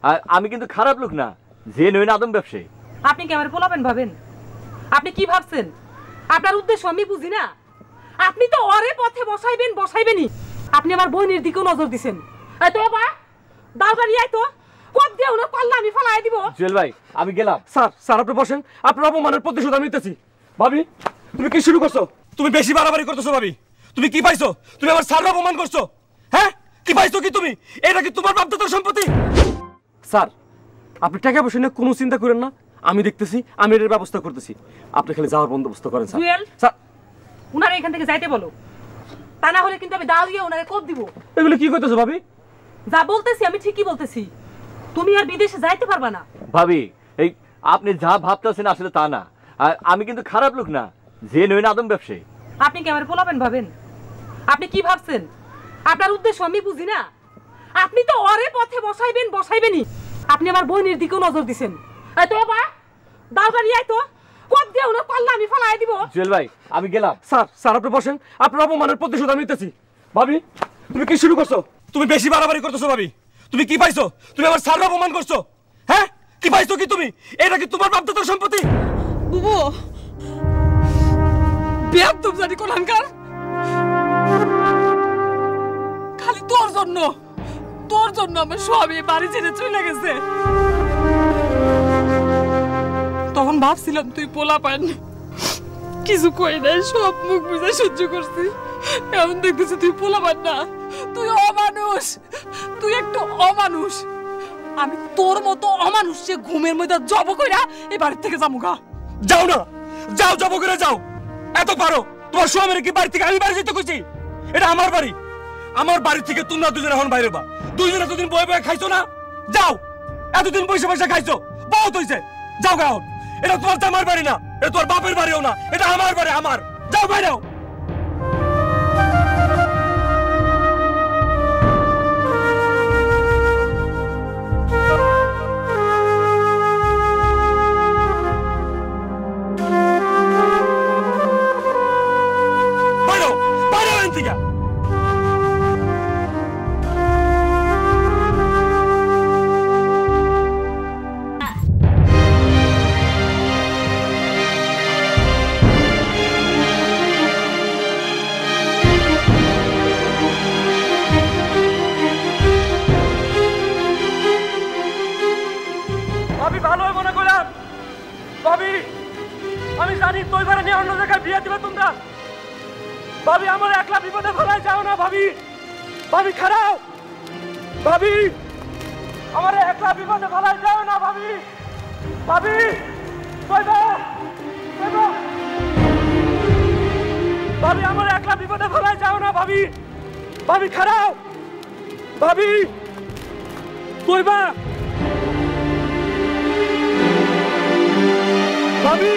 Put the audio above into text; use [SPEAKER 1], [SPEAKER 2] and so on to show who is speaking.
[SPEAKER 1] আর আমি কিন্তু খারাপ লোক না, যে নই না আদম ব্যবসায়ী।
[SPEAKER 2] আপনি কি আমার পোলাবেন ভাবেন? আপনি কি ভাবছেন? আপনার উদ্দেশ্য আমি বুঝি না। আপনি তো ওরে পথে বসাইবেনই। আপনি আমার বোনের দিকেও নজর দিছেন। এই তো বাবা, দাওটা নিয়ে আয় তো। কোপ দিও না, পাল্লা আমি ফলাই দিব।
[SPEAKER 1] জুয়েল ভাই আমি গেলাম।
[SPEAKER 3] স্যার আপনি বসেন, আপনার অপমানের প্রতিশোধ আমি নিতেছি। ভাবি তুমি কি শুরু করছো? তুমি বেশি বাড়াবাড়ি করতেছো ভাবি। তুমি কি পাইছো? তুমি আমার স্যার অপমান করছো। হ্যাঁ কি পাইছো কি তুমি? এটা কি তোমার বাপদাদার সম্পত্তি? স্যার আপনি টাকা পয়সা নিয়ে কোনো চিন্তা করেন না, আমি দেখতেছি, আমি এর ব্যবস্থা করতেছি। আপনি খালি যাওয়ার বন্দোবস্ত করেন স্যার।
[SPEAKER 2] জুয়েল,
[SPEAKER 3] স্যার
[SPEAKER 2] উনারে এখান থেকে যাইতে বলো, তা না হলে কিন্তু আমি দাও দিয়ে উনারে কোপ দিব।
[SPEAKER 3] এগুলো কি কইতেছো ভাবি?
[SPEAKER 2] যা বলতেছি আমি ঠিকই বলতেছি। তুমি আর বিদেশে যাইতে পারবা না।
[SPEAKER 1] ভাবি এই আপনি যা ভাবতেছেন আসলে তা না। আর আমি কিন্তু খারাপ লোক না, যে নই না আদম ব্যবসায়ী।
[SPEAKER 2] আপনি কি আমার পোলাবেন ভাবেন? আপনি কি ভাবছেন? আপনার উদ্দেশ্য আমি বুঝি না। আপনি তো ওরে পথে বসাইবেনই। আপনি আমার বোনের দিকেও নজর দিছেন। এই তো বাবা, দাওটা নিয়ে আয় তো। কোপ দিও না, পাল্লা আমি ফলাই দিব।
[SPEAKER 1] জুয়েল ভাই আমি গেলাম।
[SPEAKER 3] স্যার আপনি বসেন, আপনার অপমানের প্রতিশোধ আমি নিতেছি। ভাবি তুমি কি শুরু করছো? তুমি বেশি বাড়াবাড়ি করতেছো ভাবি। তুমি কি পাইছো? তুমি আমার স্যার অপমান করছো। হ্যাঁ কি পাইছো কি তুমি? এটা কি তোমার বাপদাদার সম্পত্তি?
[SPEAKER 2] বুবু বেয়াদব জানি কোনখানকার। খালি তোর জন্য আমার স্বামী বাড়ি ছেড়ে চলে গেছে। তখন ভাবছিলাম তুই পোলা পান, কিছু কই নাই, সব মুখ বুঝে সহ্য করছি। এখন দেখতেছি তুই পোলা পান না, তুই অমানুষ। তুই একটু অমানুষ। আমি তোর মতো অমানুষ যে ঘুমের মধ্যে জব কইরা এই বাড়ি থেকে যামুগা।
[SPEAKER 3] যাও না, যাও জব করে যাও। এত পারো তোমার স্বামীর কি বাড়ি থেকে আমি বাড়ি যেতে কইছি? এটা আমার বাড়ি। আমার বাড়ি থেকে তোমরা দুজনে এখন বাইরে বা। দুইজনে এতদিন বয়ে বয়ে খাইছো না? যাও, এতদিন পয়সা খাইছো, বহুত হইছে। যাও গাও। এটা তোমার জামার বাড়ি না, এটা তোমার বাপের বাড়িও না, এটা আমার বাড়ি, আমার। যাও বাইরেও। ভাবি ভালোই মনে করলাম। ভাবি আমি জানি তুই বারে নিয়ে অন্য জায়গায় বিয়ে দিবে তোমরা। ভাবি আমার একলা বিপদে ফেলাই যাও না ভাবি। ভাবি খারাপ। ভাবি আমার একলা বিপদে ফেলাই যাও না ভাবি। ভাবি ভাবি আমার একলা বিপদে ফেলাই যাও না ভাবি। ভাবি খারাপ। ভাবি কইবা ভাবি।